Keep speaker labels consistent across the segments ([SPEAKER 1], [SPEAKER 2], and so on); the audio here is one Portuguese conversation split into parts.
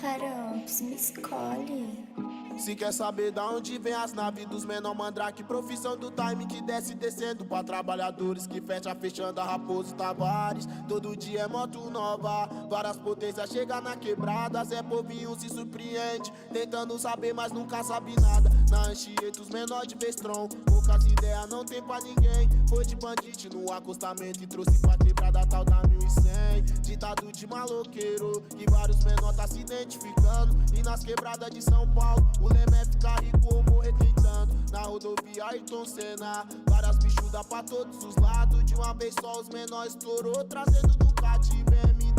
[SPEAKER 1] Caramps, me escolhe.
[SPEAKER 2] Se quer saber da onde vem as naves dos menor mandrake, profissão do time que desce descendo pra trabalhadores que fecha fechando a Raposo Tavares. Todo dia é moto nova, várias potências chegam na quebrada. Zé Povinho se surpreende, tentando saber mas nunca sabe nada. Na Anchieta os menor de Bestron, poucas ideias não tem pra ninguém. Foi de bandite no acostamento e trouxe pra quebrada tal da 1100. Ditado de maloqueiro, e vários menor tá se identificando. E nas quebradas de São Paulo o lema é ficar rico ou morrer tentando. Na rodovia Ayrton Senna, várias bichudas pra todos os lados. De uma vez só os menores estourou, trazendo Ducati e BMW.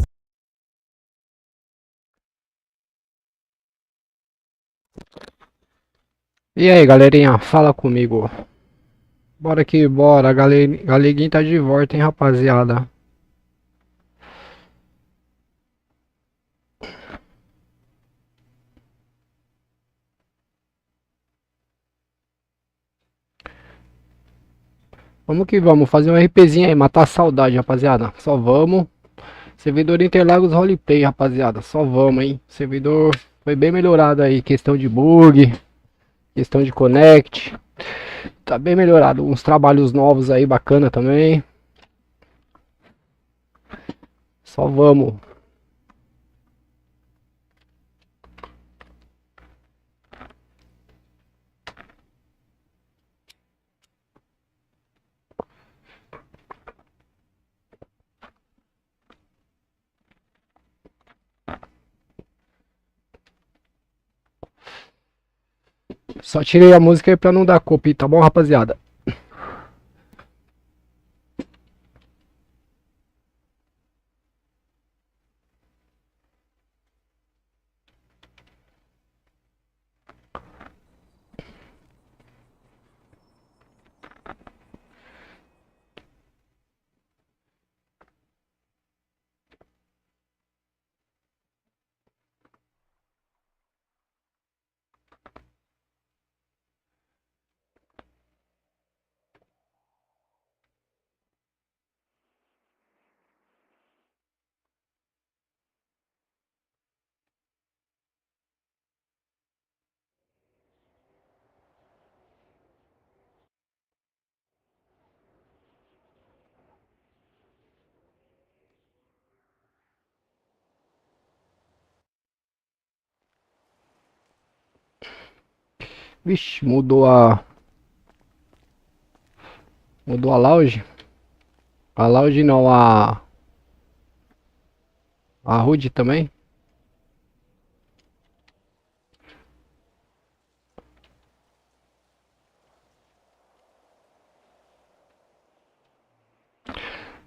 [SPEAKER 3] E aí, galerinha, fala comigo. Bora que bora, galeguinho tá de volta, hein, rapaziada. Vamos que vamos, fazer um RPzinho aí, matar a saudade, rapaziada. Só vamos. Servidor Interlagos Roleplay, rapaziada. Só vamos, hein. Servidor foi bem melhorado aí, questão de bug, questão de connect. Tá bem melhorado, uns trabalhos novos aí, bacana também. Só vamos. Só tirei a música aí pra não dar copy, tá bom, rapaziada? Vixe, mudou a lounge. A lounge não, a HUD também.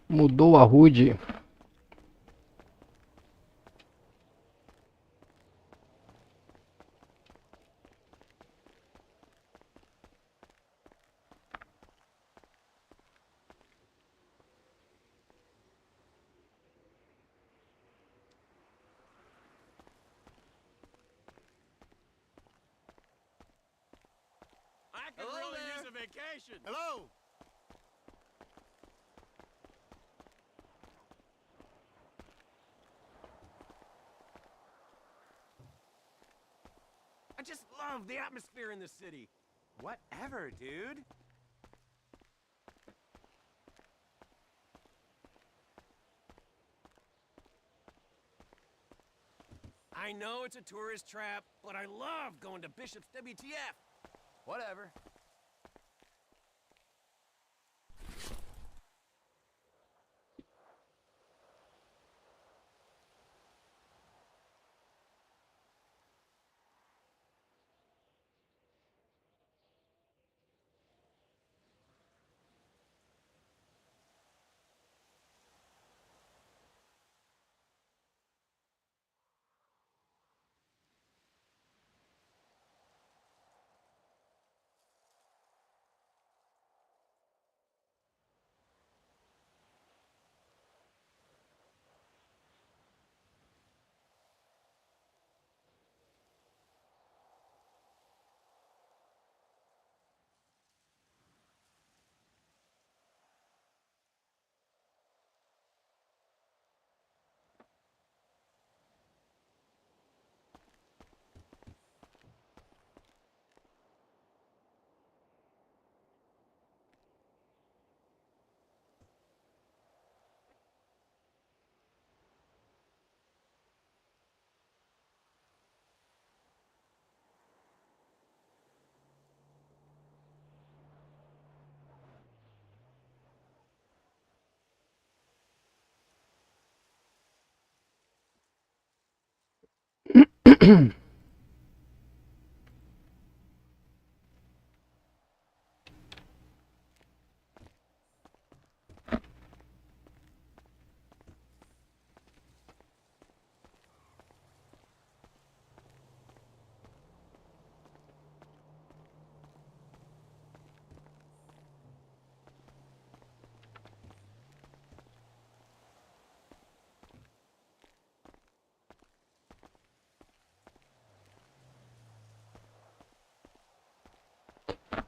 [SPEAKER 3] Mudou a HUD.
[SPEAKER 4] I could really use a vacation. Hello. I just love the atmosphere in the city. Whatever, dude. I know it's a tourist trap, but I love going to Bishop's WTF. Whatever.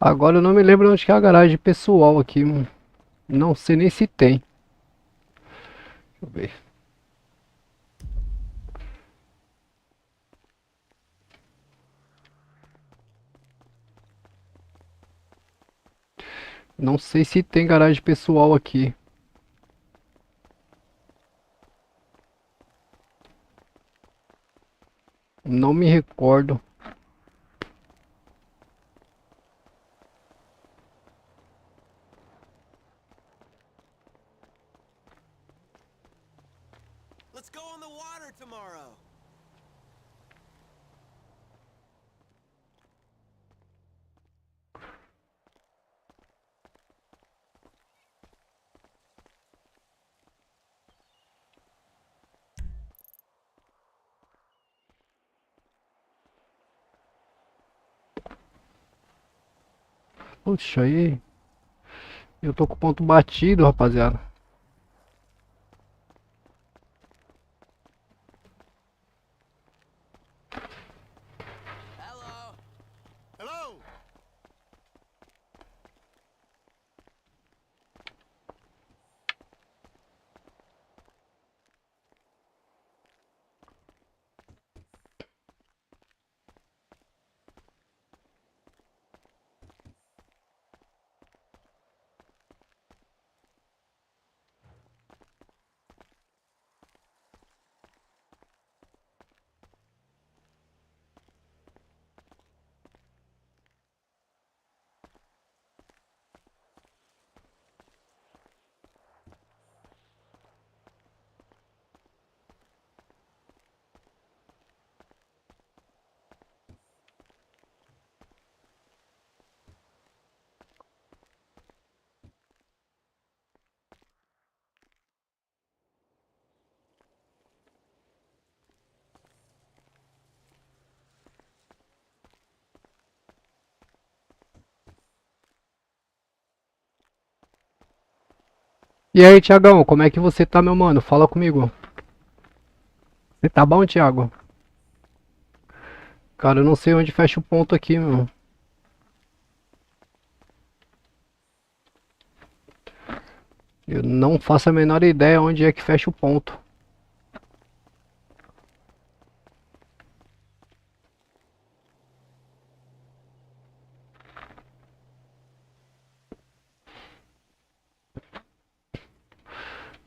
[SPEAKER 3] Agora eu não me lembro onde que é a garagem pessoal aqui, mano. Não sei nem se tem. Deixa eu ver. Não sei se tem garagem pessoal aqui. Não me recordo.
[SPEAKER 4] Let's go on the water tomorrow.
[SPEAKER 3] Puxa aí. Eu tô com o ponto batido, rapaziada.
[SPEAKER 4] Hello.
[SPEAKER 2] Hello?
[SPEAKER 3] E aí, Thiagão, como é que você tá, meu mano? Fala comigo. Você tá bom, Thiago? Cara, eu não sei onde fecha o ponto aqui, meu. Eu não faço a menor ideia onde é que fecha o ponto.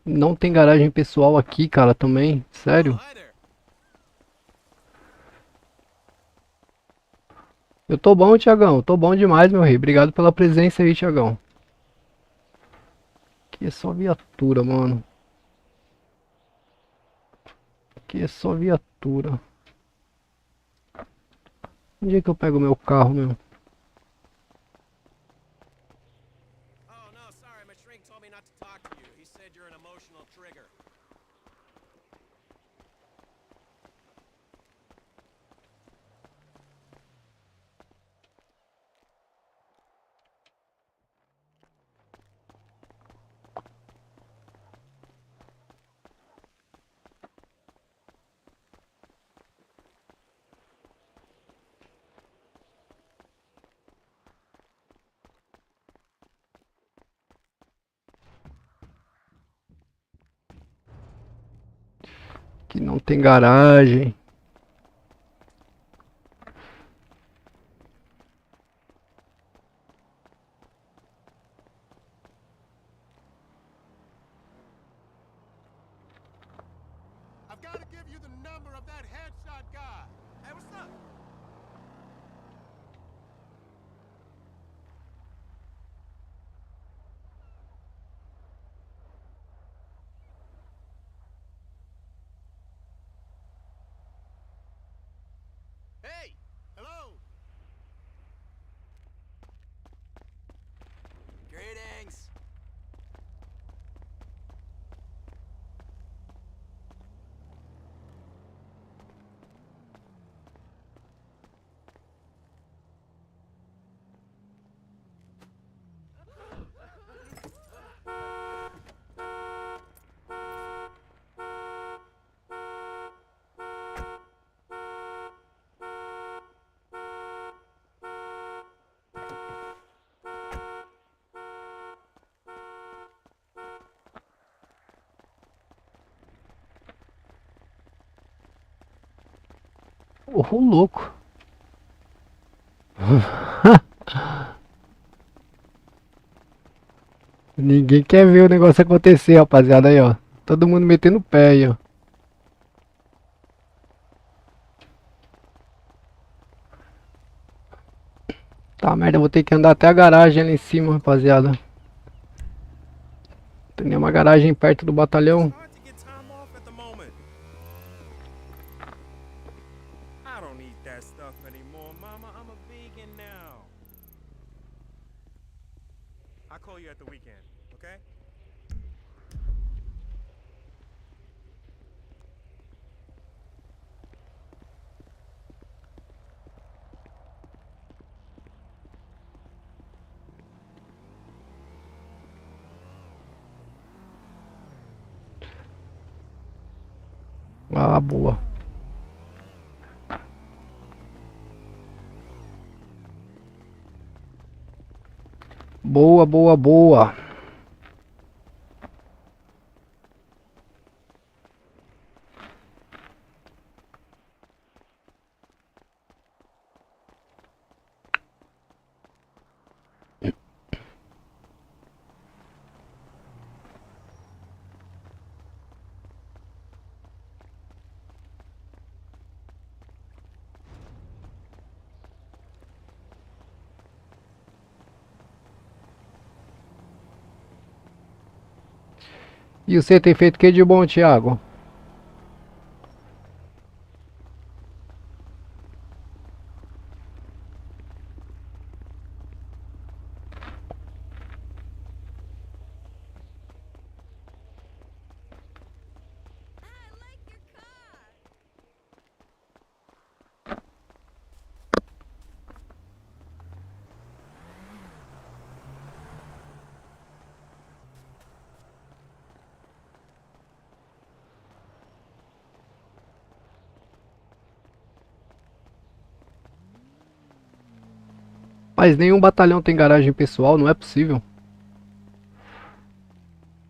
[SPEAKER 3] Não tem garagem pessoal aqui, cara, também.
[SPEAKER 4] Oh,
[SPEAKER 3] Sério?
[SPEAKER 4] hi there.
[SPEAKER 3] Eu tô bom, Thiagão. Tô bom demais, meu rei. Obrigado pela presença aí, Thiagão. Aqui é só viatura, mano. Aqui é só viatura. Onde é que eu pego meu carro, meu?
[SPEAKER 4] Oh, no, sorry. My shrink told me not to talk to you. He said you're an emotional trigger.
[SPEAKER 3] Aqui não tem garagem.
[SPEAKER 2] I've got to give you the number of that headshot guy.
[SPEAKER 4] Hey, what's up?
[SPEAKER 3] Ô, louco. Ninguém quer ver o negócio acontecer, rapaziada. Aí, ó. Todo mundo metendo o pé aí, ó. Tá, merda, eu vou ter que andar até a garagem ali em cima, rapaziada. Tem nenhuma garagem perto do batalhão.
[SPEAKER 4] Hard to get time off at the moment. I don't eat that stuff anymore, Mama. I'm a vegan now. I'll call you at the weekend, okay?
[SPEAKER 3] Ah, boa. Boa, boa, boa. E você tem feito o que de bom, Thiago? Mas nenhum batalhão tem garagem pessoal, não é possível.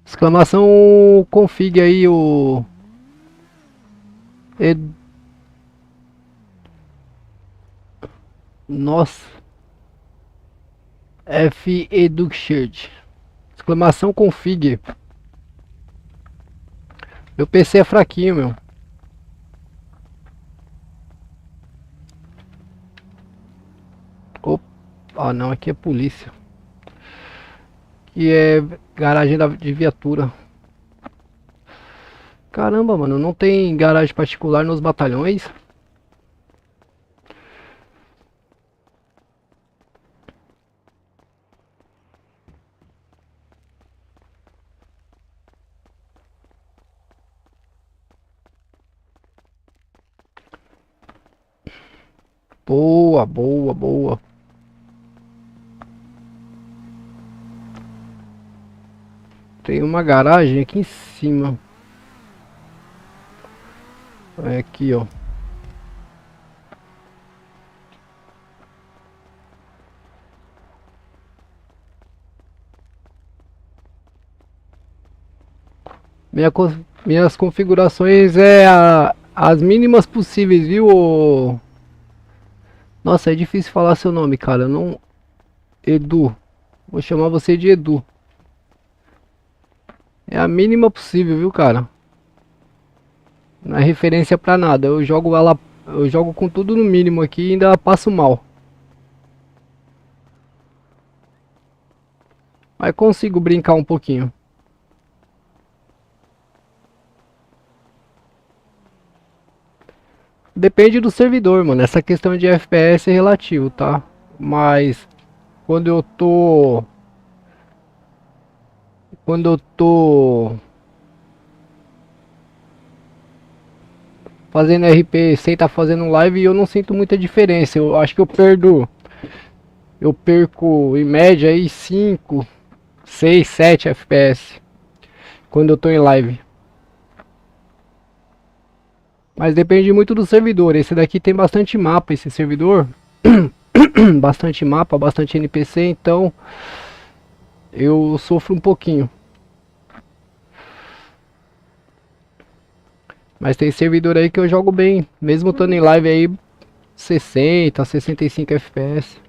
[SPEAKER 3] Exclamação config aí o... Nossa. F Eduxert. Exclamação config. Meu PC é fraquinho, meu. Opa. Ah, não, aqui é polícia. Aqui é garagem de viatura. Caramba, mano, não tem garagem particular nos batalhões? Boa, boa, boa. Tem uma garagem aqui em cima. É aqui, ó. Minhas configurações é as mínimas possíveis, viu? Nossa, é difícil falar seu nome, cara. Não. Edu. Vou chamar você de Edu. É a mínima possível, viu, cara? Não é referência pra nada. Eu jogo com tudo no mínimo aqui e ainda passo mal. Mas consigo brincar um pouquinho. Depende do servidor, mano. Essa questão de FPS é relativo, tá? Mas quando eu tô fazendo RP sem estar fazendo live, eu não sinto muita diferença. Eu acho que eu perco em média aí 5, 6, 7 FPS quando eu tô em live. Mas depende muito do servidor. Esse daqui tem bastante mapa, esse servidor. Bastante mapa, bastante NPC, então eu sofro um pouquinho. Mas tem servidor aí que eu jogo bem, mesmo estando em live aí, 60, 65 FPS.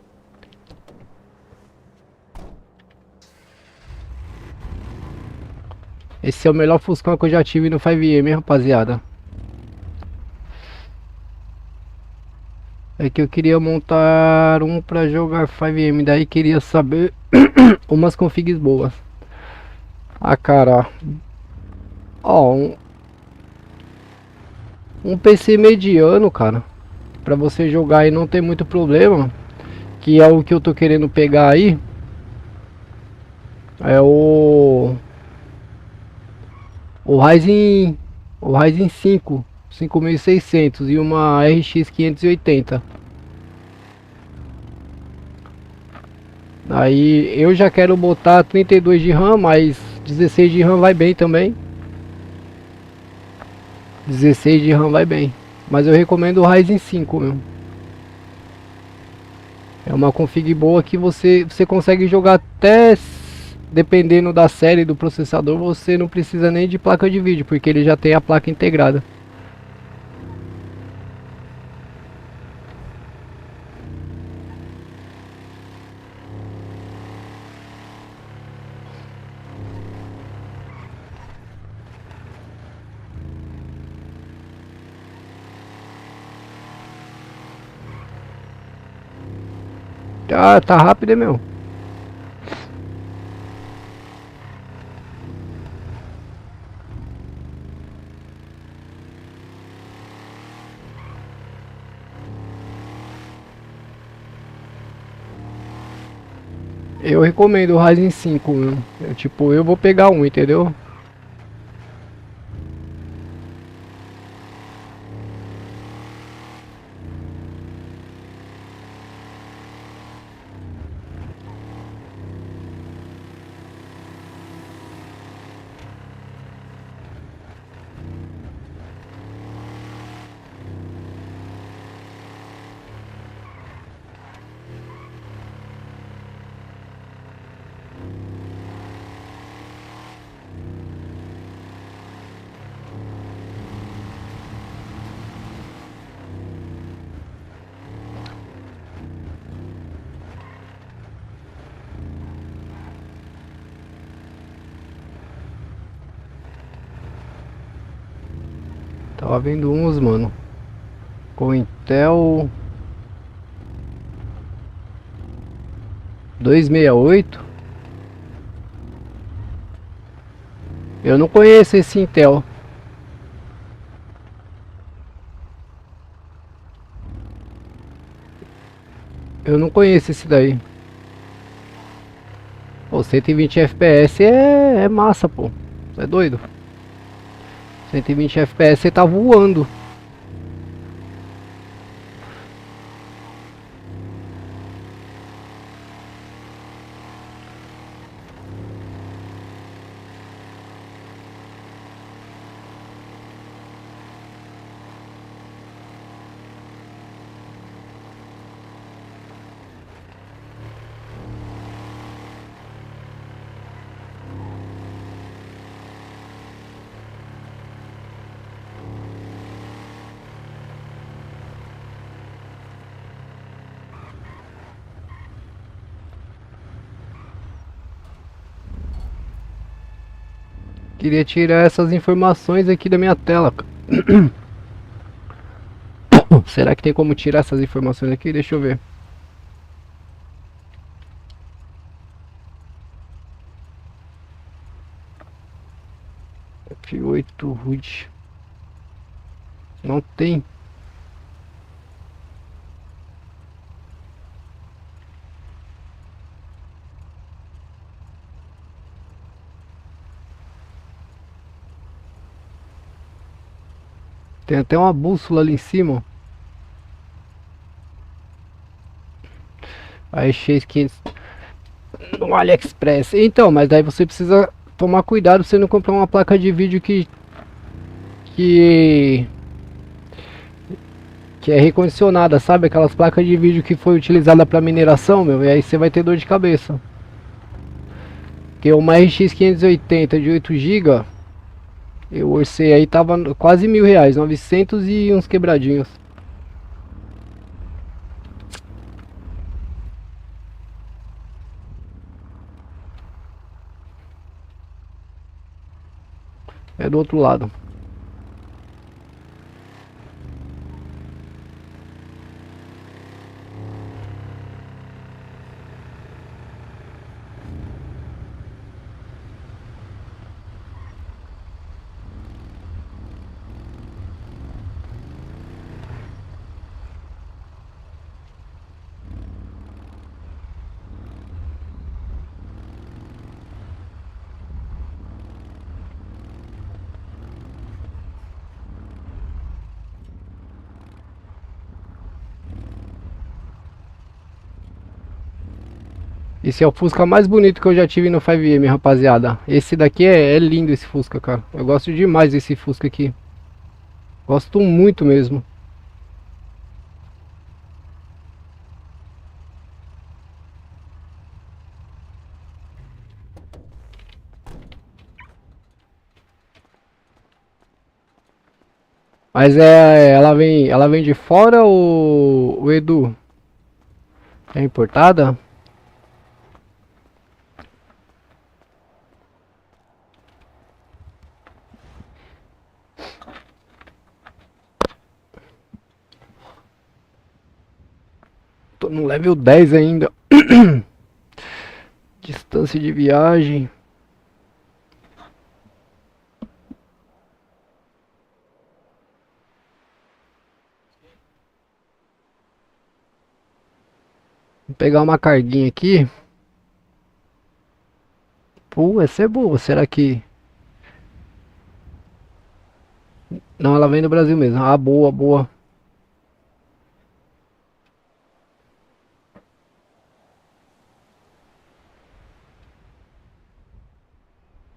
[SPEAKER 3] Esse é o melhor Fuscão que eu já tive no 5M, rapaziada. É que eu queria montar um pra jogar 5M, daí queria saber umas configs boas. Ah, cara, ó, um PC mediano, cara, pra você jogar e não ter muito problema, que é o que eu tô querendo pegar aí, é o Ryzen 5 5600 e uma RX 580. Aí eu já quero botar 32 de RAM, mas 16 de RAM vai bem também. 16 de RAM vai bem, mas eu recomendo o Ryzen 5 mesmo. É uma config boa que você consegue jogar até, dependendo da série do processador, você não precisa nem de placa de vídeo, porque ele já tem a placa integrada. Ah, tá rápido, hein, meu? Eu recomendo o Ryzen 5, meu. Tipo, eu vou pegar um, entendeu? Tava vendo uns, mano, com Intel 268. Eu não conheço esse Intel. Eu não conheço esse daí. Pô, 120 FPS é massa, pô. Você é doido? 120 FPS você tá voando. Queria tirar essas informações aqui da minha tela. Será que tem como tirar essas informações aqui? Deixa eu ver. F8 HUD. Não tem. Tem até uma bússola ali em cima. Aí X500 no AliExpress. Então, mas daí você precisa tomar cuidado pra você não comprar uma placa de vídeo que é recondicionada, sabe? Aquelas placas de vídeo que foi utilizada para mineração, meu, e aí você vai ter dor de cabeça. Porque uma RX 580 de 8 GB, eu orcei aí, tava quase R$1.000, 900 e uns quebradinhos. É do outro lado. Esse é o Fusca mais bonito que eu já tive no 5M, rapaziada. Esse daqui é lindo, esse Fusca, cara. Eu gosto demais desse Fusca aqui. Gosto muito mesmo. Mas ela vem de fora ou o Edu? É importada? Tô no level 10 ainda. Distância de viagem. Vou pegar uma carguinha aqui. Pô, essa é boa. Será que... Não, ela vem do Brasil mesmo. Ah, boa, boa.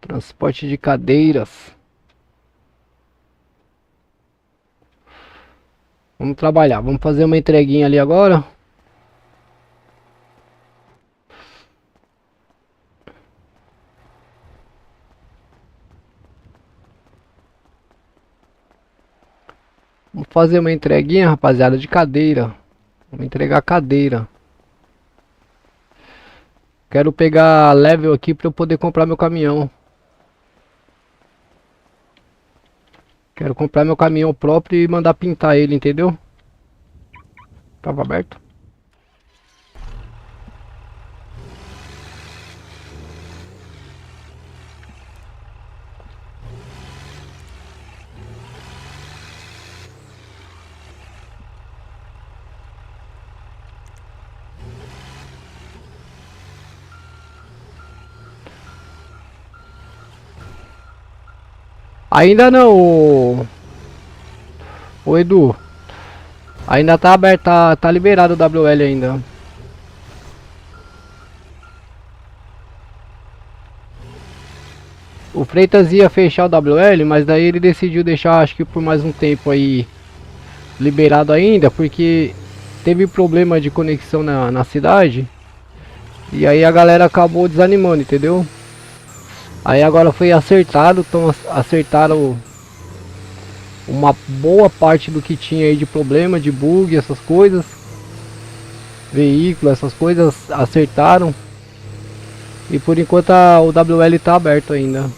[SPEAKER 3] Transporte de cadeiras. Vamos trabalhar. Vamos fazer uma entreguinha ali agora. Vamos fazer uma entreguinha, rapaziada, de cadeira. Vamos entregar cadeira. Quero pegar level aqui para eu poder comprar meu caminhão. Quero comprar meu caminhão próprio e mandar pintar ele, entendeu? Tava aberto. Ainda não, ô Edu. Ainda tá aberto, tá liberado o WL ainda. O Freitas ia fechar o WL, mas daí ele decidiu deixar, acho que por mais um tempo aí liberado ainda, porque teve problema de conexão na cidade. E aí a galera acabou desanimando, entendeu? Aí agora foi acertado, então acertaram uma boa parte do que tinha aí de problema, de bug, essas coisas. Veículo, essas coisas acertaram. E por enquanto o WL tá aberto ainda.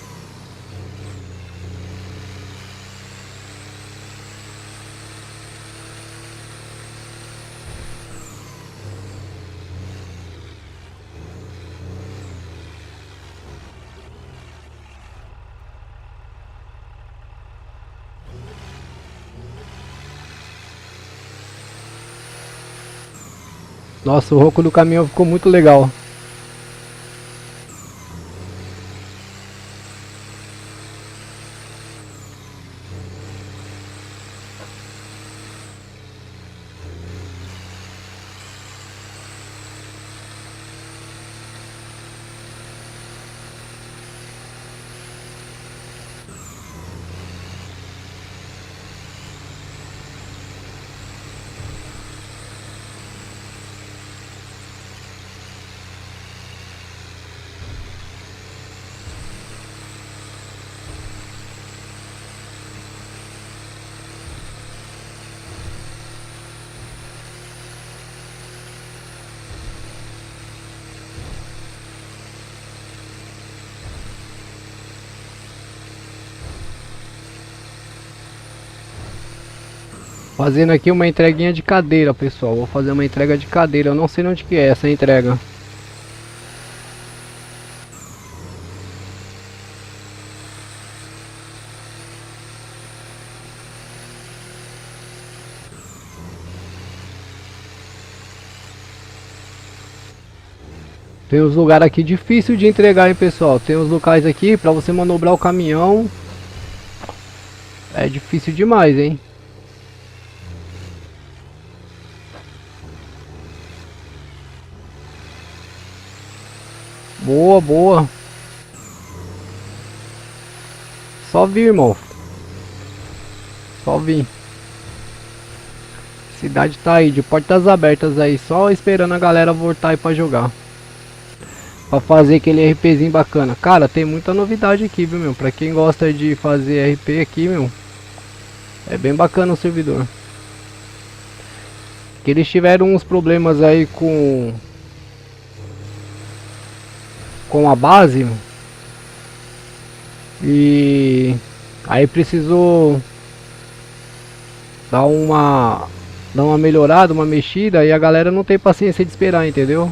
[SPEAKER 3] Nossa, o ronco do caminhão ficou muito legal. Fazendo aqui uma entreguinha de cadeira, pessoal. Vou fazer uma entrega de cadeira. Eu não sei onde que é essa entrega. Tem os lugares aqui difícil de entregar, hein, pessoal. Tem os locais aqui pra você manobrar o caminhão. É difícil demais, hein. Boa, boa. Só vir, irmão. Só vir. Cidade tá aí, de portas abertas aí. Só esperando a galera voltar aí pra jogar. Pra fazer aquele RPzinho bacana. Cara, tem muita novidade aqui, viu, meu? Pra quem gosta de fazer RP aqui, meu. É bem bacana o servidor. Que eles tiveram uns problemas aí com a base. E aí precisou dar uma melhorada, uma mexida. E a galera não tem paciência de esperar, entendeu?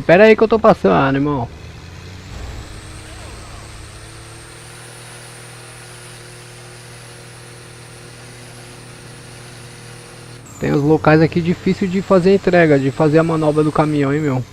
[SPEAKER 3] Pera aí que eu tô passando, irmão. Tem os locais aqui difícil de fazer entrega, de fazer a manobra do caminhão, hein, meu.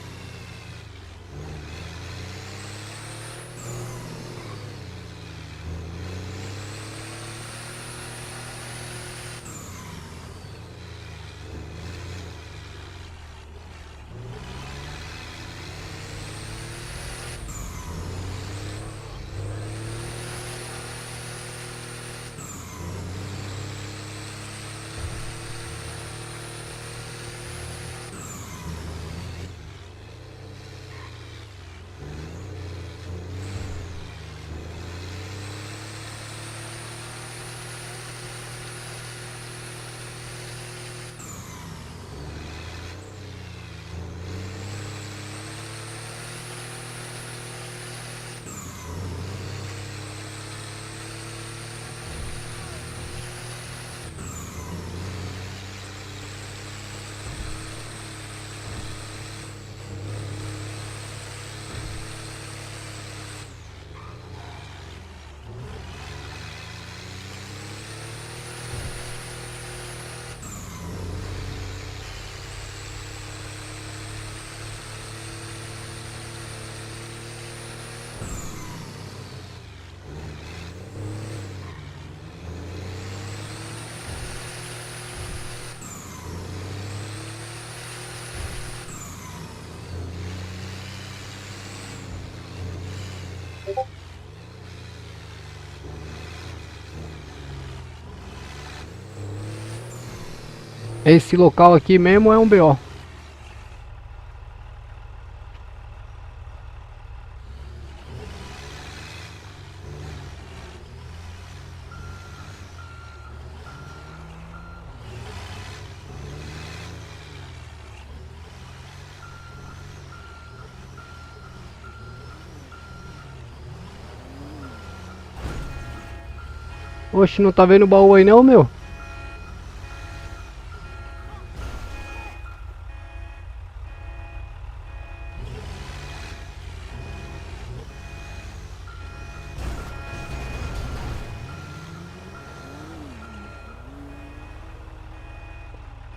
[SPEAKER 3] Esse local aqui mesmo é um BO. Oxe, não tá vendo o baú aí não, meu?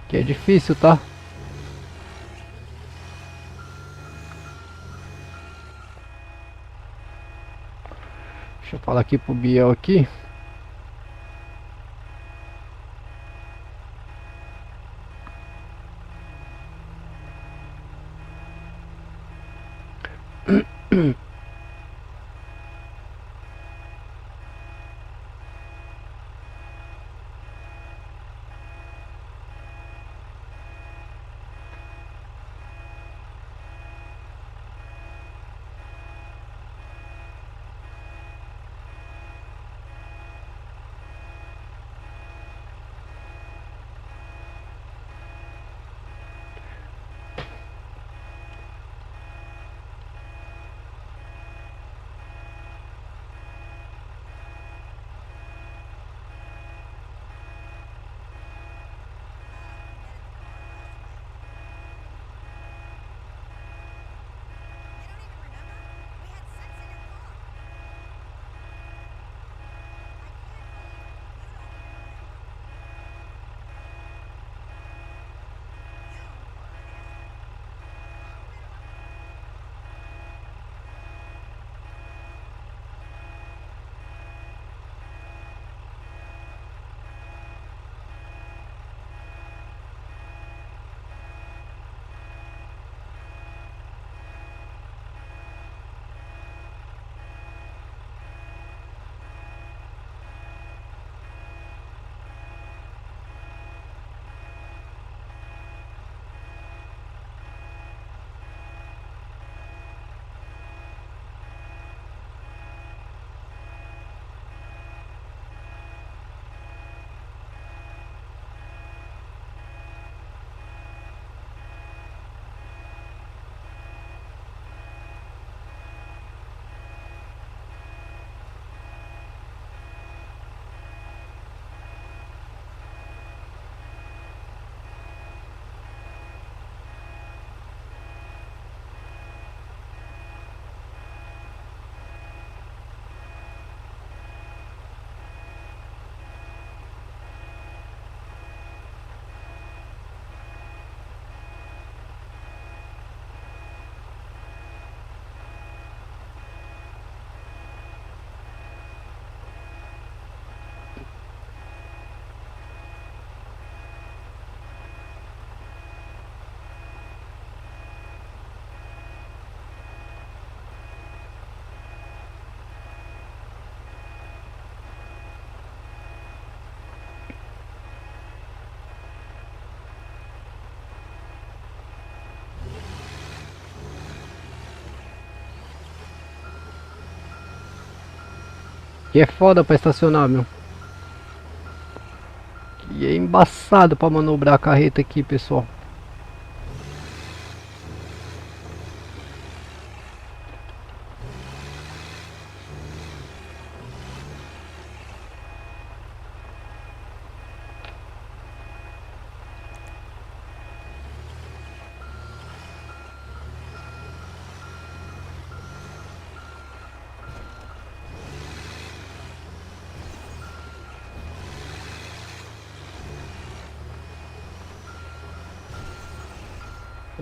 [SPEAKER 3] Que é difícil, tá? Deixa eu falar aqui pro Biel aqui. Que é foda pra estacionar, meu. E é embaçado pra manobrar a carreta aqui, pessoal.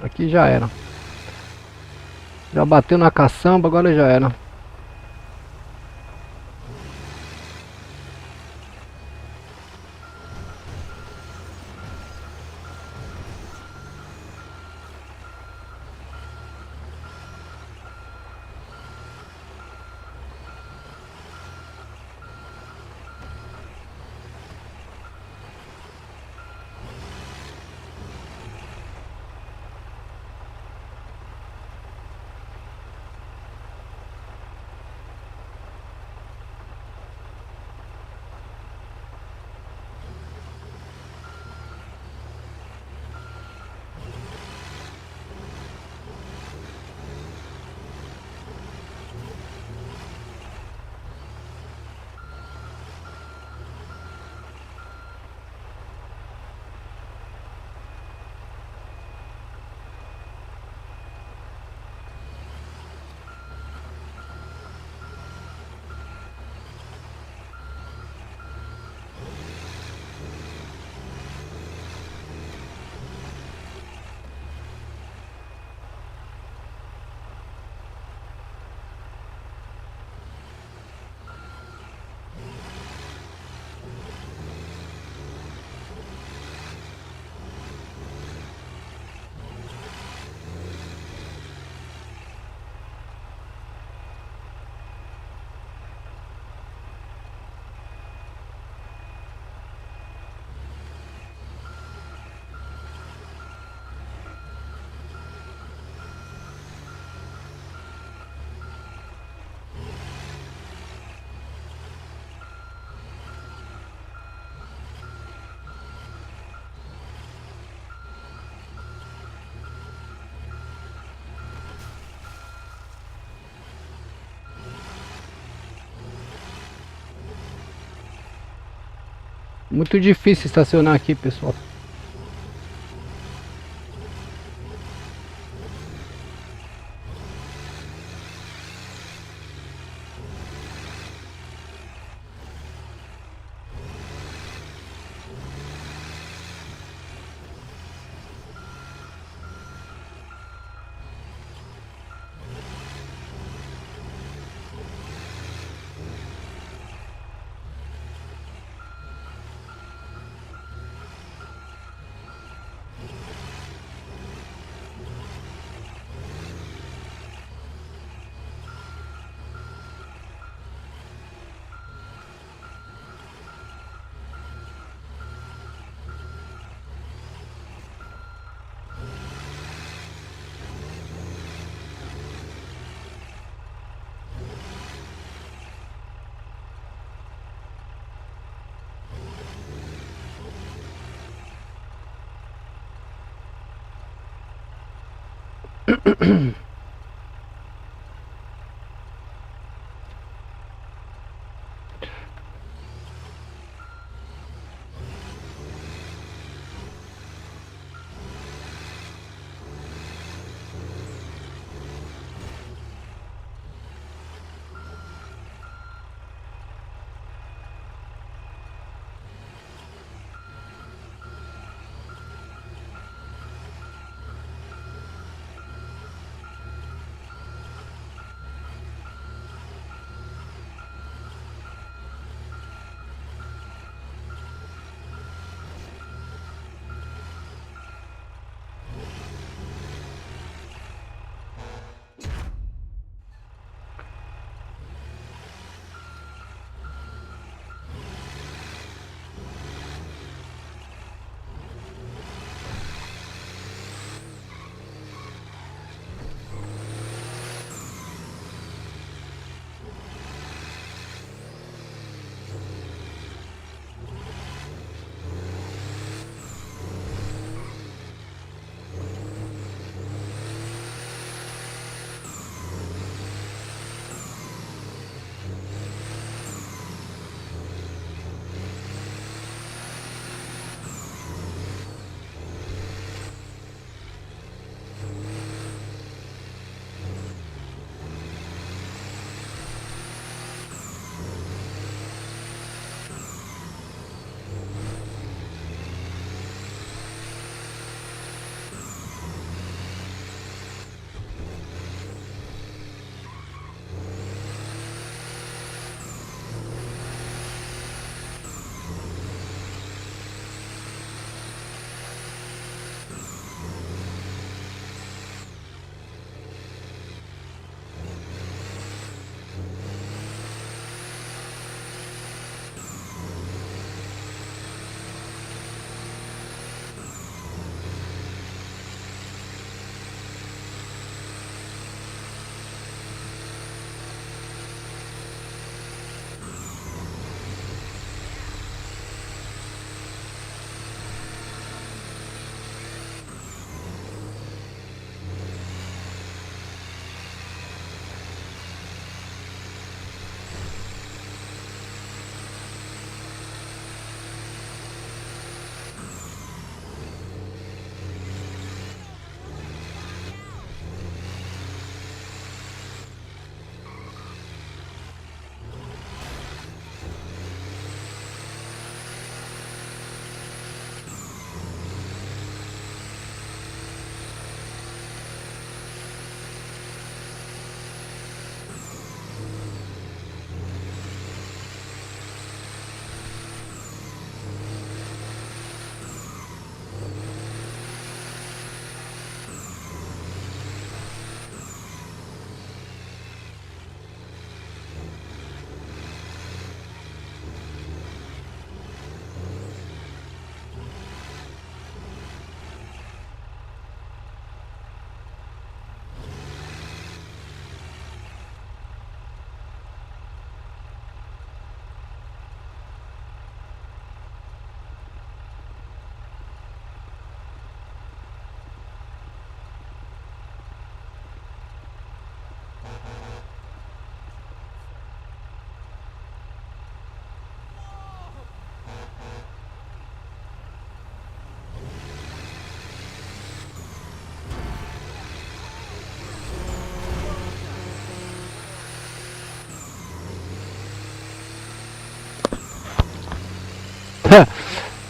[SPEAKER 3] Aqui já era. Já bateu na caçamba, agora já era. Muito difícil estacionar aqui, pessoal.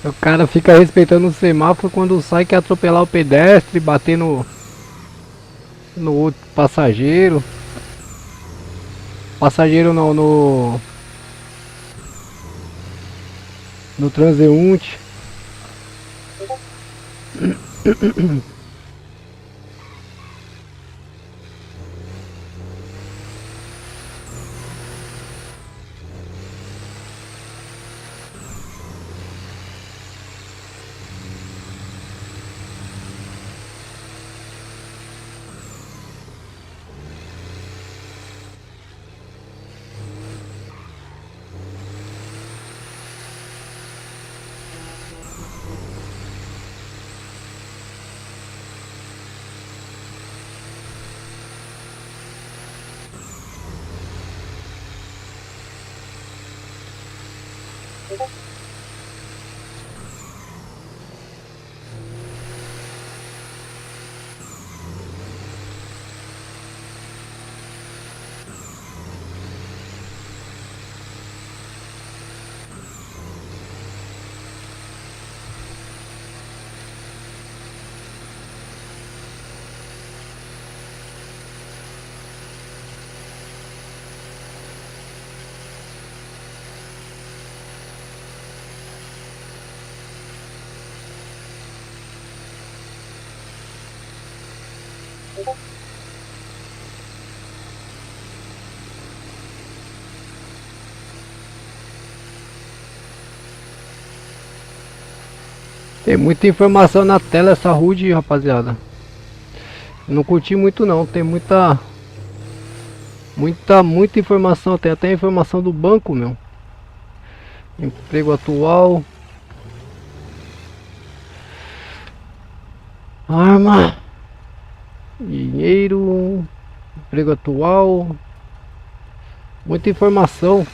[SPEAKER 3] O cara fica respeitando o semáforo quando sai quer atropelar o pedestre, bater no outro passageiro. Passageiro não, no transeunte. Tem muita informação na tela essa HUD, rapaziada. Não curti muito não, tem muita informação, tem até informação do banco, meu. Emprego atual. Arma. Dinheiro. Emprego atual. Muita informação.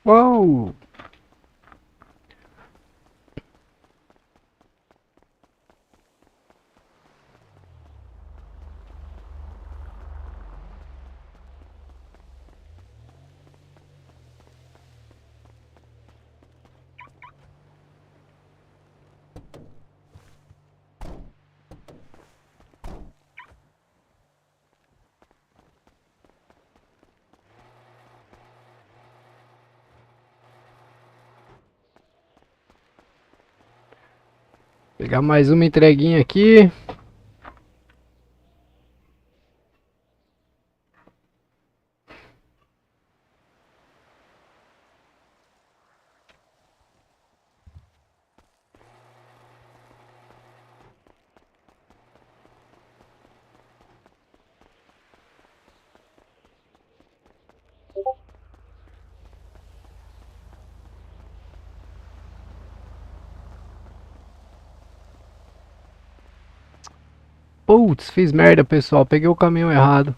[SPEAKER 3] Uau! Pegar mais uma entreguinha aqui. Putz, fiz merda, pessoal. Peguei o caminhão errado.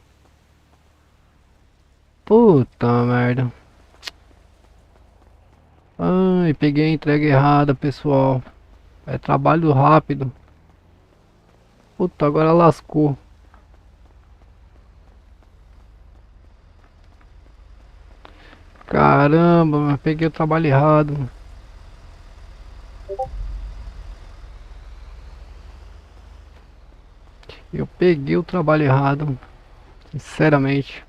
[SPEAKER 3] Puta merda. Ai, peguei a entrega errada, pessoal. É trabalho rápido. Puta, agora lascou. Caramba, mas peguei o trabalho errado. Eu peguei o trabalho errado. Sinceramente.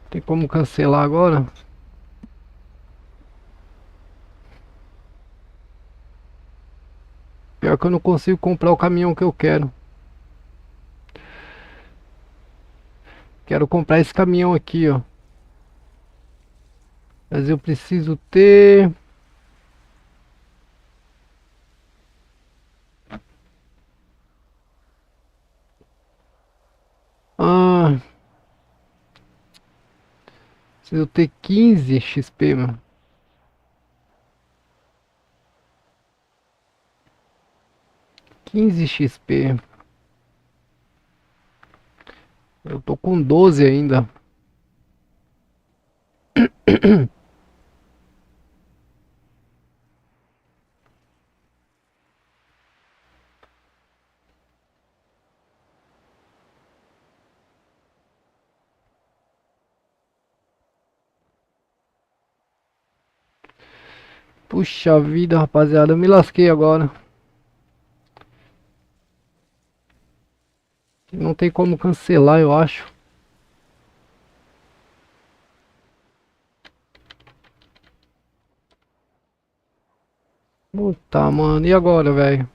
[SPEAKER 3] Tem como cancelar agora? Pior que eu não consigo comprar o caminhão que eu quero. Quero comprar esse caminhão aqui, ó. Mas eu preciso ter... Ah, preciso ter 15 XP, mano. 15 XP. Eu tô com 12 ainda. Puxa vida, rapaziada, eu me lasquei agora. Não tem como cancelar, eu acho. Puta, mano, e agora, velho?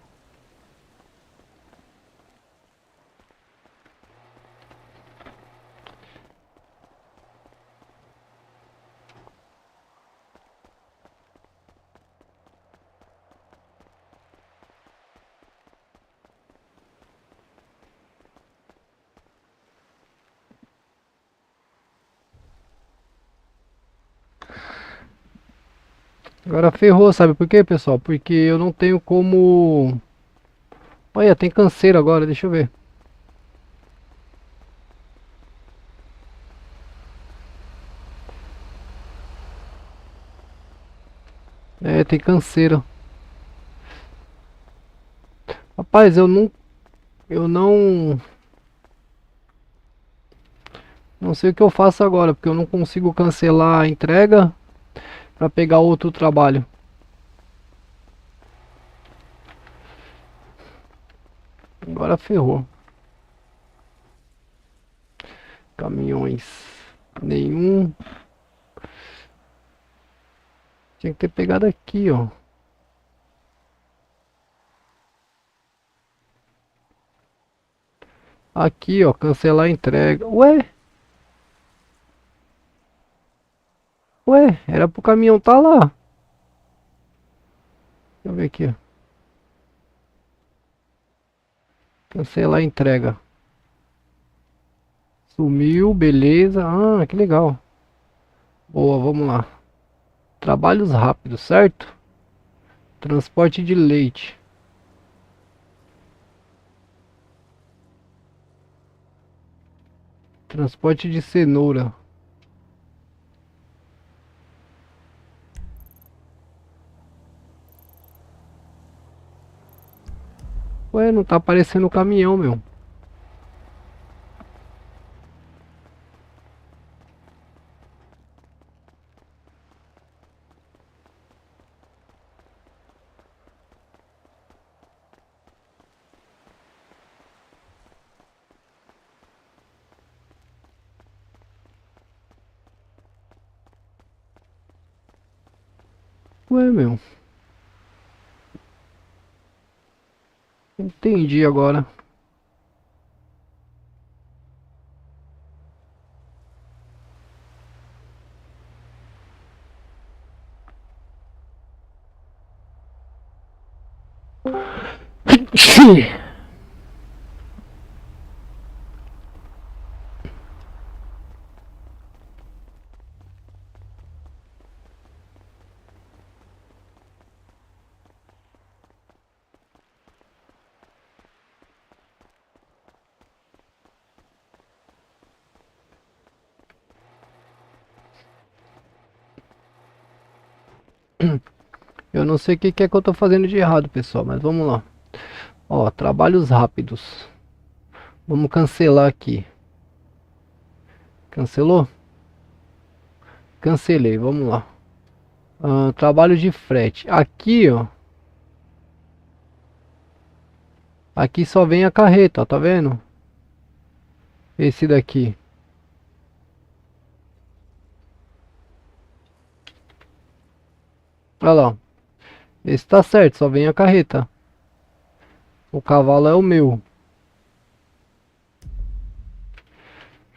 [SPEAKER 3] Agora ferrou, sabe por quê, pessoal? Porque eu não tenho como... Olha, tem canseiro agora, deixa eu ver. É, tem canseiro. Rapaz, eu não sei o que eu faço agora, porque eu não consigo cancelar a entrega para pegar outro trabalho. Agora ferrou. Caminhões. Nenhum. Tinha que ter pegado aqui, ó. Aqui, ó, cancelar a entrega. Ué? Ué, era pro caminhão tá lá. Deixa eu ver aqui, ó. Cancelar a entrega. Sumiu, beleza. Ah, que legal. Boa, vamos lá. Trabalhos rápidos, certo? Transporte de leite. Transporte de cenoura. Ué, não tá aparecendo o caminhão, meu. Ué, meu. Entendi agora. Eu não sei o que é que eu tô fazendo de errado, pessoal, mas vamos lá. Ó, trabalhos rápidos. Vamos cancelar aqui. Cancelou? Cancelei, vamos lá. Trabalho de frete. Aqui, ó. Aqui só vem a carreta, ó, tá vendo? Esse daqui. Olha lá. Esse tá certo, só vem a carreta. O cavalo é o meu.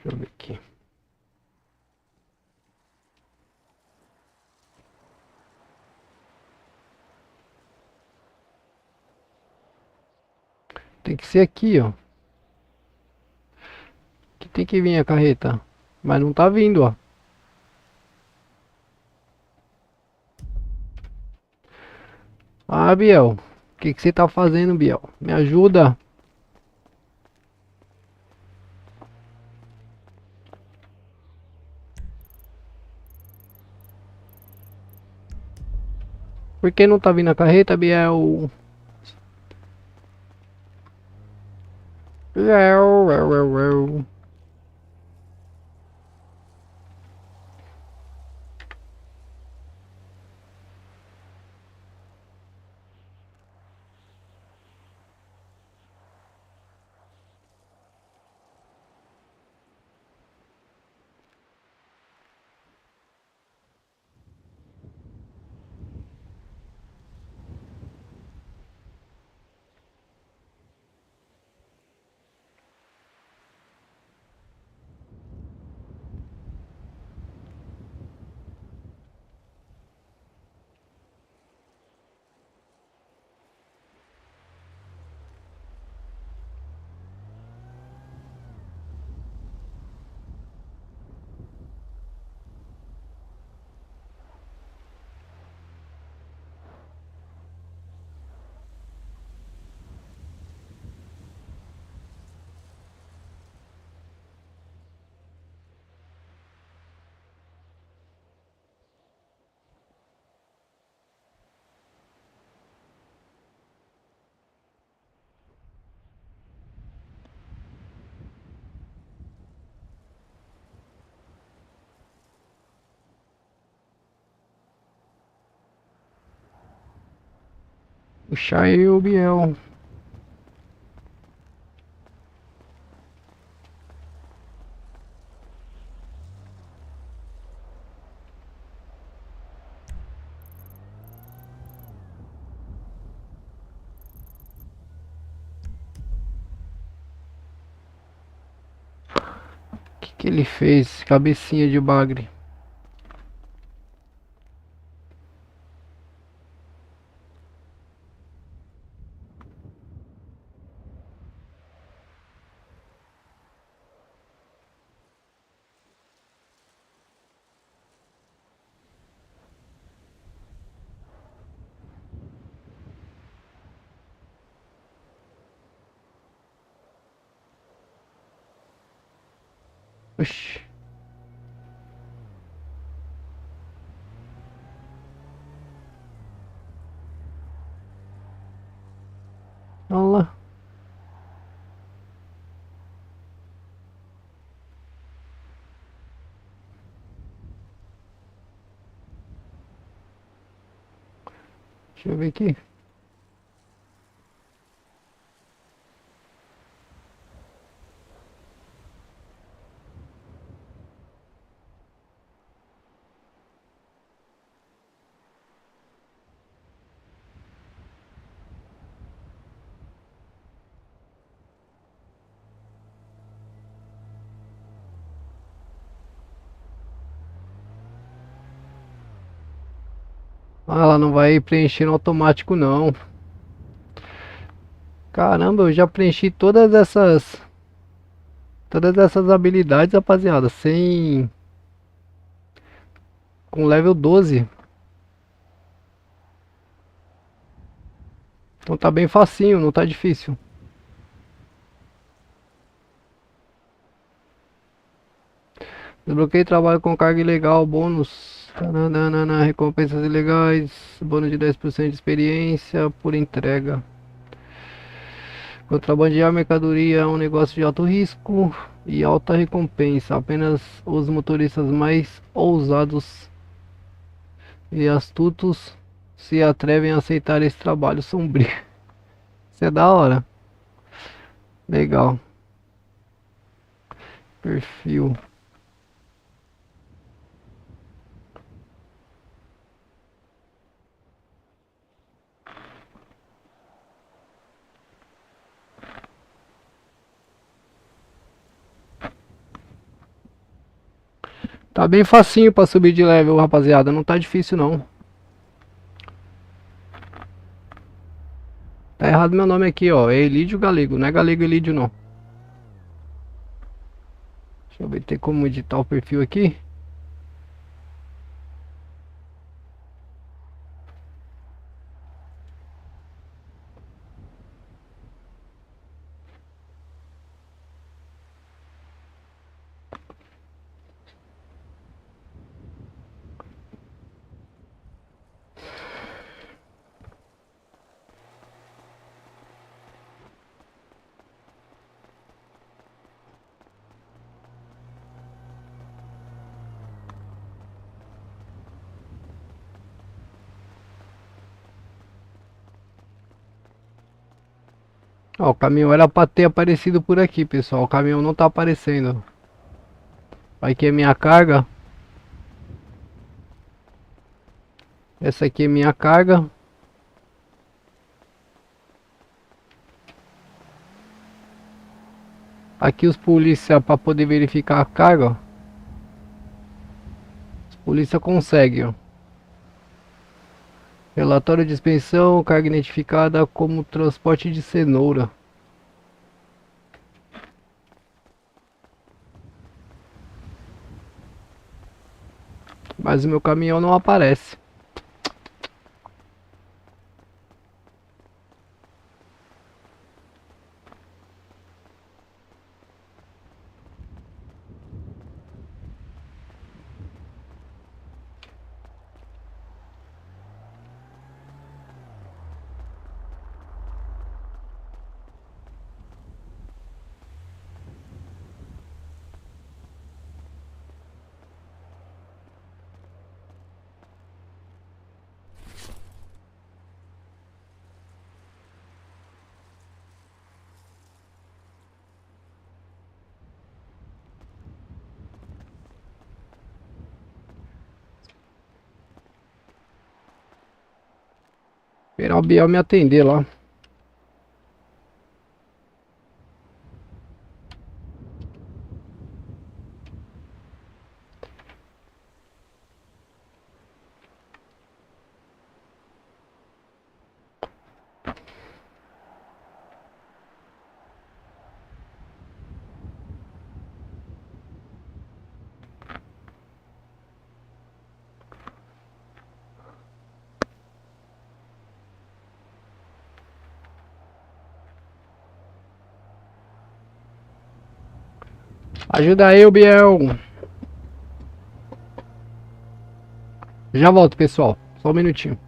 [SPEAKER 3] Deixa eu ver aqui. Tem que ser aqui, ó. Que tem que vir a carreta. Mas não tá vindo, ó. Ah, Biel. que você tá fazendo, Biel? Me ajuda. Por que não tá vindo a carreta, Biel? Biel, Biel, Biel, Biel. Puxa aí o Biel. Que ele fez? Cabecinha de bagre. Oxi. Olha lá. Deixa eu ver aqui. Ah, ela não vai preencher no automático não. Caramba, eu já preenchi todas essas habilidades, rapaziada, sem com level 12. Então tá bem facinho, não tá difícil. Desbloqueio trabalho com carga ilegal, bônus. Tananana, recompensas ilegais, bônus de 10% de experiência por entrega. Contrabandear mercadoria é um negócio de alto risco e alta recompensa. Apenas os motoristas mais ousados e astutos se atrevem a aceitar esse trabalho sombrio. Isso é da hora. Legal. Perfil. Tá bem facinho pra subir de level, rapaziada. Não tá difícil não. Tá errado meu nome aqui, ó. É Elídio Galego. Não é Galego Elídio, não. Deixa eu ver, tem como editar o perfil aqui. Ó, o caminhão era pra ter aparecido por aqui, pessoal. O caminhão não tá aparecendo. Aqui é minha carga. Essa aqui é minha carga. Aqui os polícia para poder verificar a carga, ó. Os polícia consegue, ó. Relatório de expensão, carga identificada como transporte de cenoura. Mas o meu caminhão não aparece. Esperar o Biel me atender lá. Ajuda aí, o Biel. Já volto, pessoal. Só um minutinho.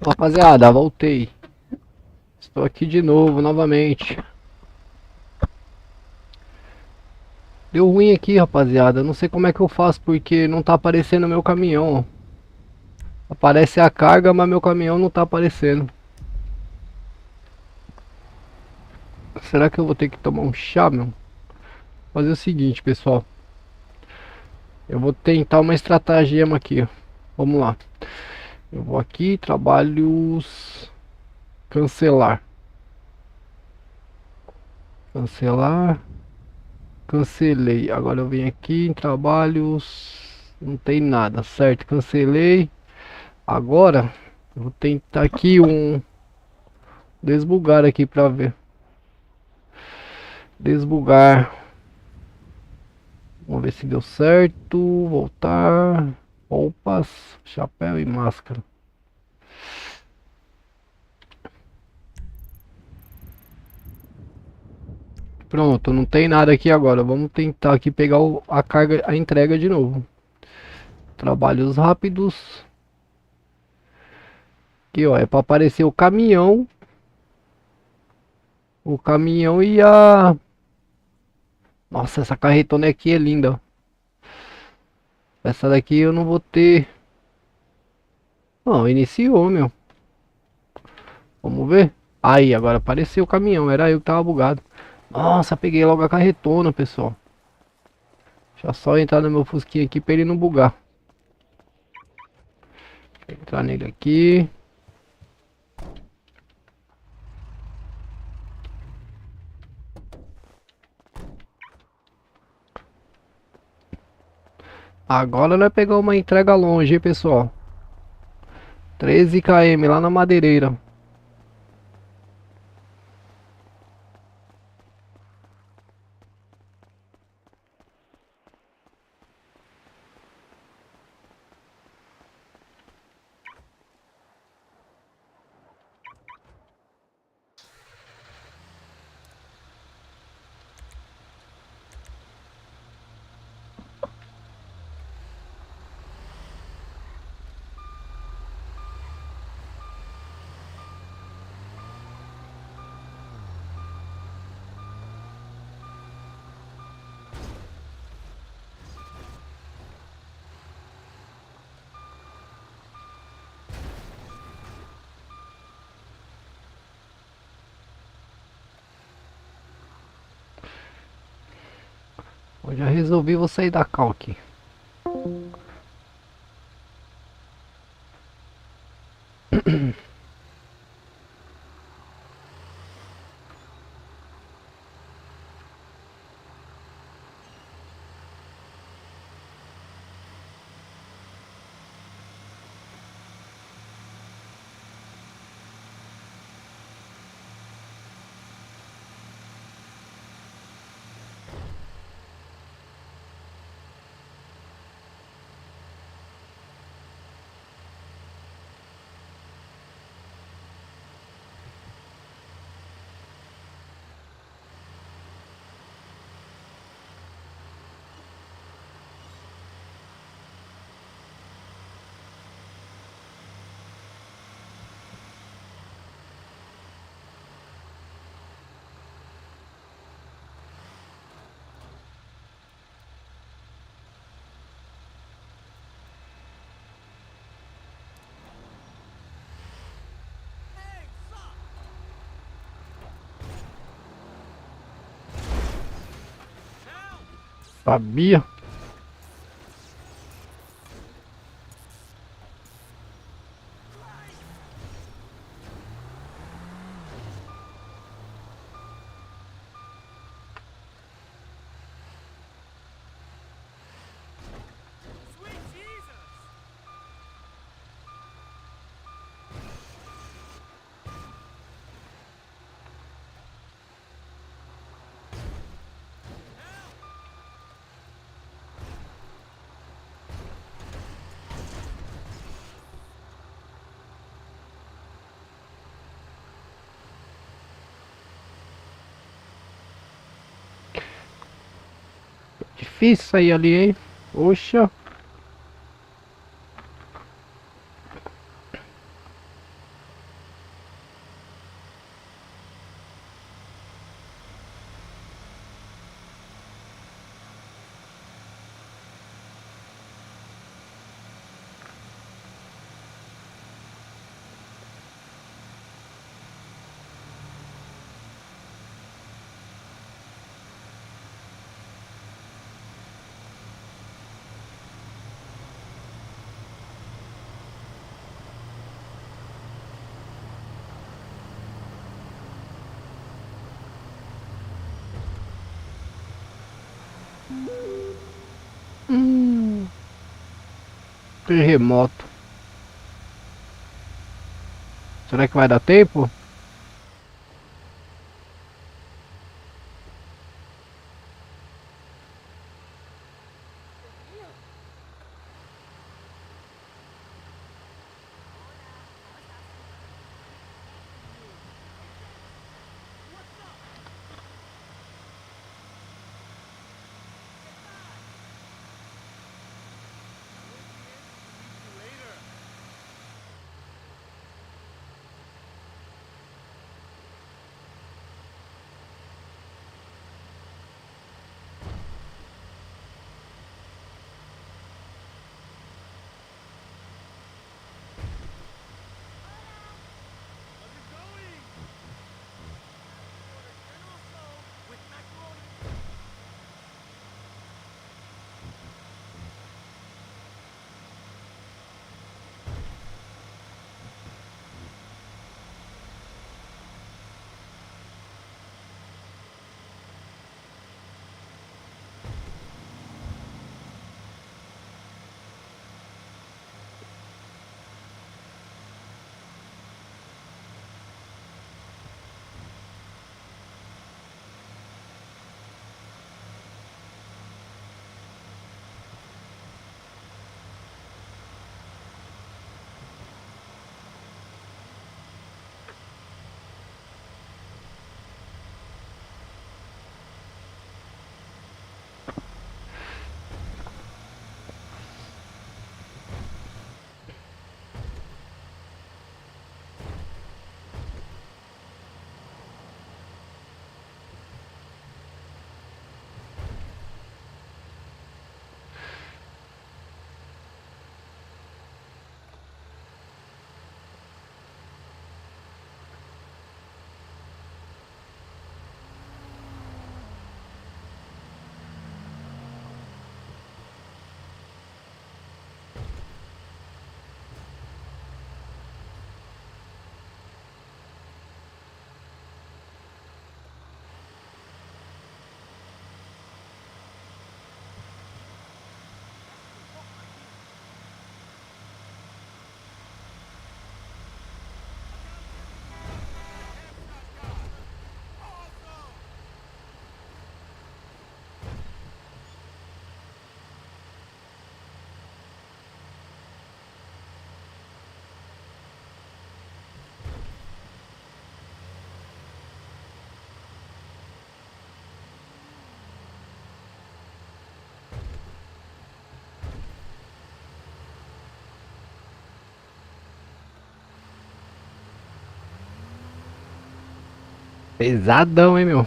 [SPEAKER 3] Rapaziada, voltei. Estou aqui de novo, novamente. Deu ruim aqui, rapaziada. Não sei como é que eu faço, porque não tá aparecendo meu caminhão, ó. Aparece a carga, mas meu caminhão não tá aparecendo. Será que eu vou ter que tomar um chá, meu? Fazer o seguinte, pessoal. Eu vou tentar uma estratagema aqui, ó. Vamos lá. Eu vou aqui, trabalhos... Cancelar. Cancelar. Cancelei. Agora eu venho aqui em trabalhos. Não tem nada, certo? Cancelei. Agora eu vou tentar aqui um desbugar aqui pra ver. Desbugar. Vamos ver se deu certo. Voltar. Roupas, chapéu e máscara. Pronto, não tem nada aqui agora. Vamos tentar aqui pegar a carga, a entrega de novo. Trabalhos rápidos. Aqui, ó, é para aparecer o caminhão. O caminhão e a... Nossa, essa carretona aqui é linda. Essa daqui eu não vou ter... Não, iniciou, meu. Vamos ver. Aí, agora apareceu o caminhão. Era eu que tava bugado. Nossa, peguei logo a carretona, pessoal. Deixa eu só entrar no meu fusquinha aqui pra ele não bugar. Deixa eu entrar nele aqui. Agora nós pegamos uma entrega longe, hein, pessoal. 13 km lá na Madeireira. Eu já resolvi, vou sair da cal aqui. Sabia?
[SPEAKER 4] Sweet Jesus!
[SPEAKER 3] Difícil sair ali, hein? Poxa. Terremoto. Será que vai dar tempo? Pesadão, hein, meu?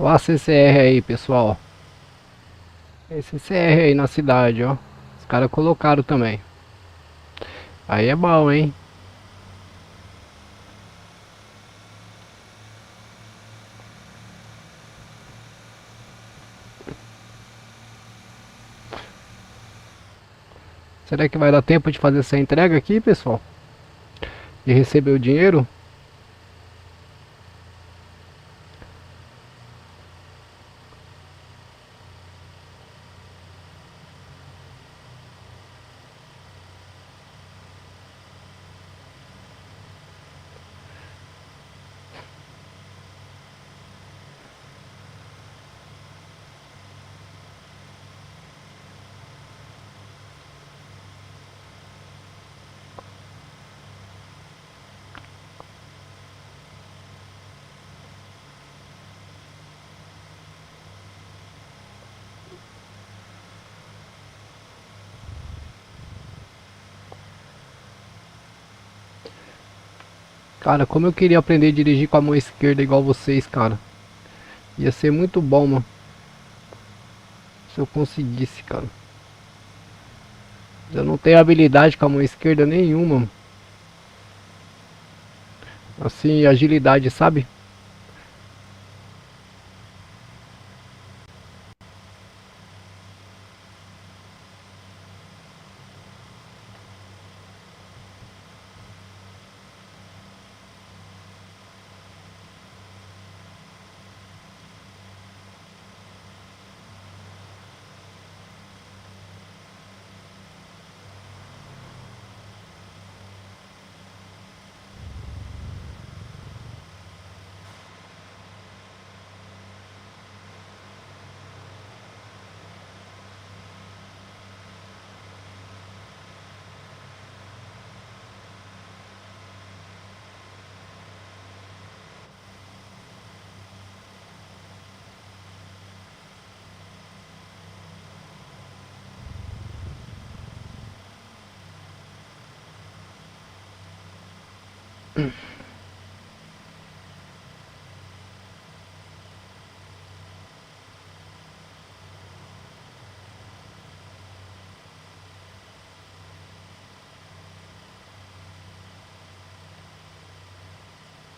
[SPEAKER 3] Ó a CCR aí, pessoal. Esse CR aí na cidade, ó. Os caras colocaram também. Aí é bom, hein? Será que vai dar tempo de fazer essa entrega aqui, pessoal? De receber o dinheiro? Cara, como eu queria aprender a dirigir com a mão esquerda igual vocês, cara. Ia ser muito bom, mano. Se eu conseguisse, cara. Eu não tenho habilidade com a mão esquerda nenhuma, mano. Assim, agilidade, sabe?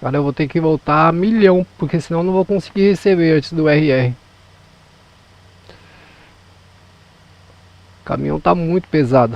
[SPEAKER 3] Cara, eu vou ter que voltar a milhão, porque senão eu não vou conseguir receber antes do RR. O caminhão tá muito pesado.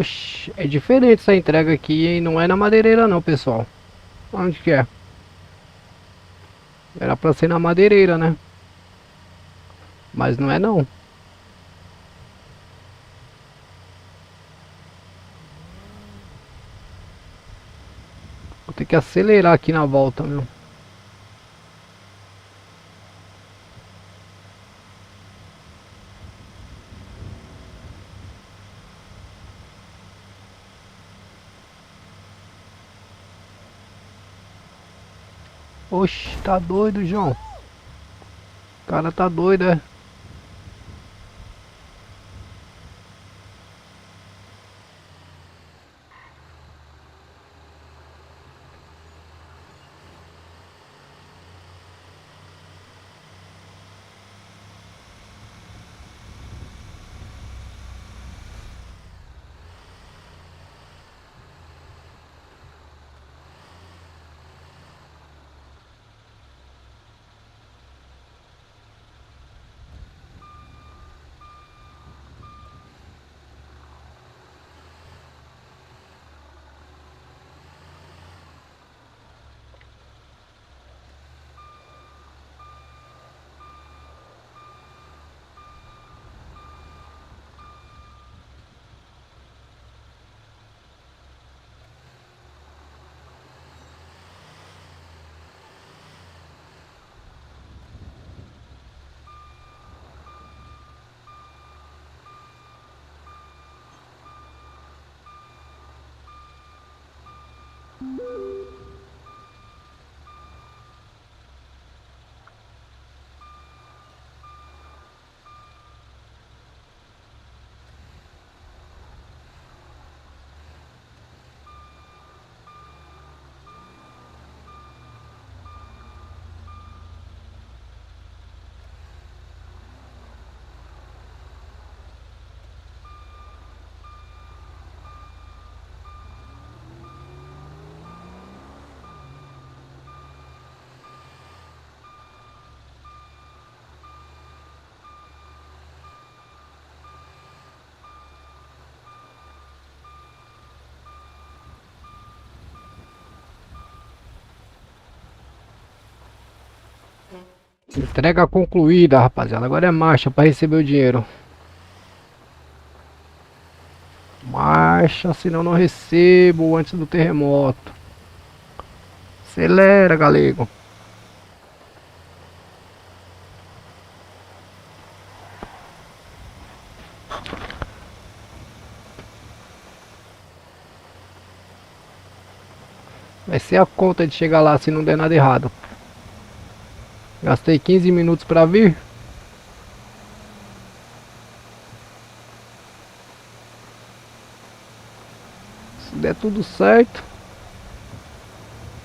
[SPEAKER 3] Oxi, é diferente essa entrega aqui, hein? Não é na madeireira não, pessoal. Onde que é? Era pra ser na madeireira, né? Mas não é não. Vou ter que acelerar aqui na volta, meu. Oxi, tá doido, João. O cara tá doido, é? Entrega concluída, rapaziada. Agora é marcha para receber o dinheiro. Marcha, senão não recebo antes do terremoto. Acelera, galego. Vai ser a conta de chegar lá se não der nada errado. Gastei 15 minutos para vir. Se der tudo certo,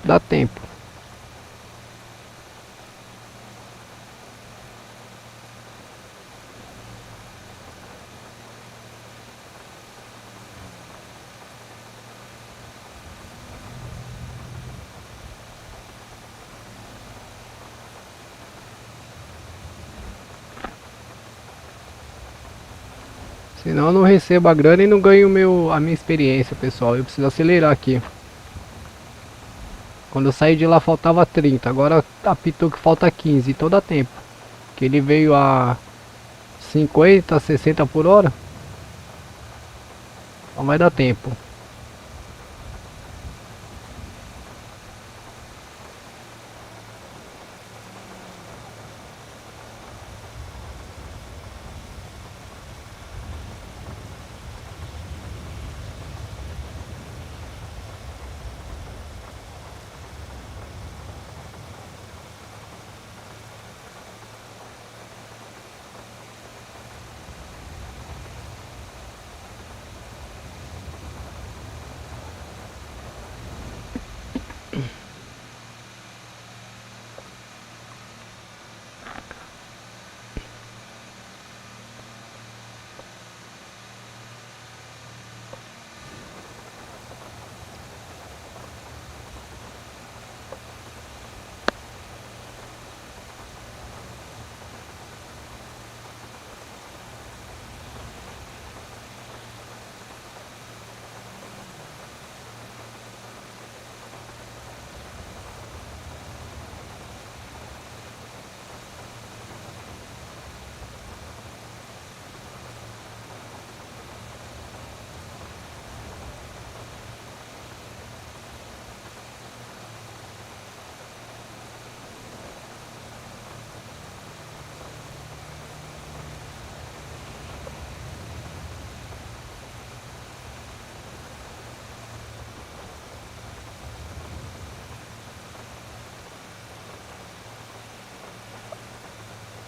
[SPEAKER 3] dá tempo. Senão eu não recebo a grana e não ganho a minha experiência, pessoal. Eu preciso acelerar aqui. Quando eu saí de lá faltava 30. Agora apitou que falta 15. Então dá tempo. Que ele veio a 50, 60 por hora. Então vai dar tempo.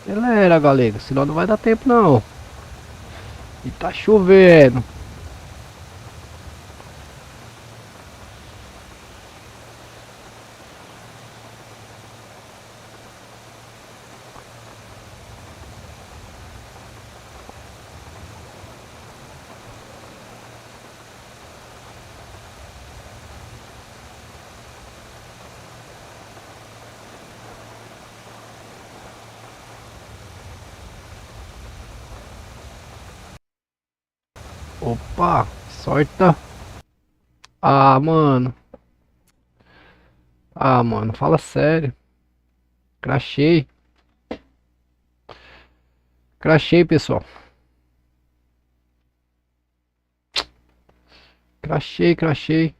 [SPEAKER 3] Acelera, galera, senão não vai dar tempo não. E tá chovendo. Opa, sorta. Ah, mano. Ah, mano, fala sério. Crachei. Crachei, pessoal. Crachei, crachei.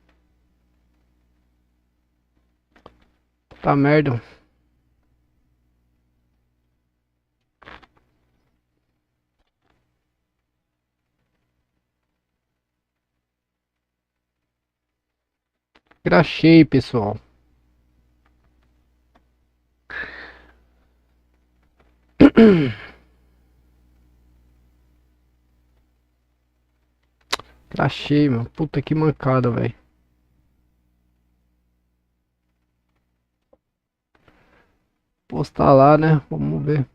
[SPEAKER 3] Tá merda. Crachei, pessoal. Crachei, meu. Puta que mancada, velho. Postar lá, né? Vamos ver.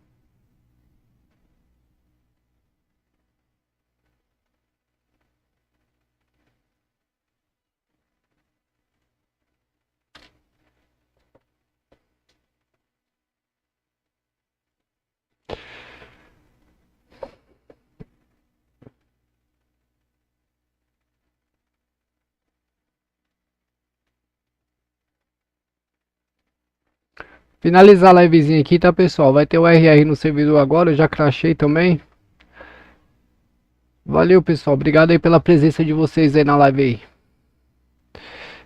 [SPEAKER 3] Finalizar a livezinha aqui, tá, pessoal? Vai ter o RR no servidor agora. Eu já crachei também. Valeu, pessoal. Obrigado aí pela presença de vocês aí na live aí.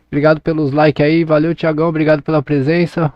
[SPEAKER 3] Obrigado pelos likes aí. Valeu, Thiagão. Obrigado pela presença.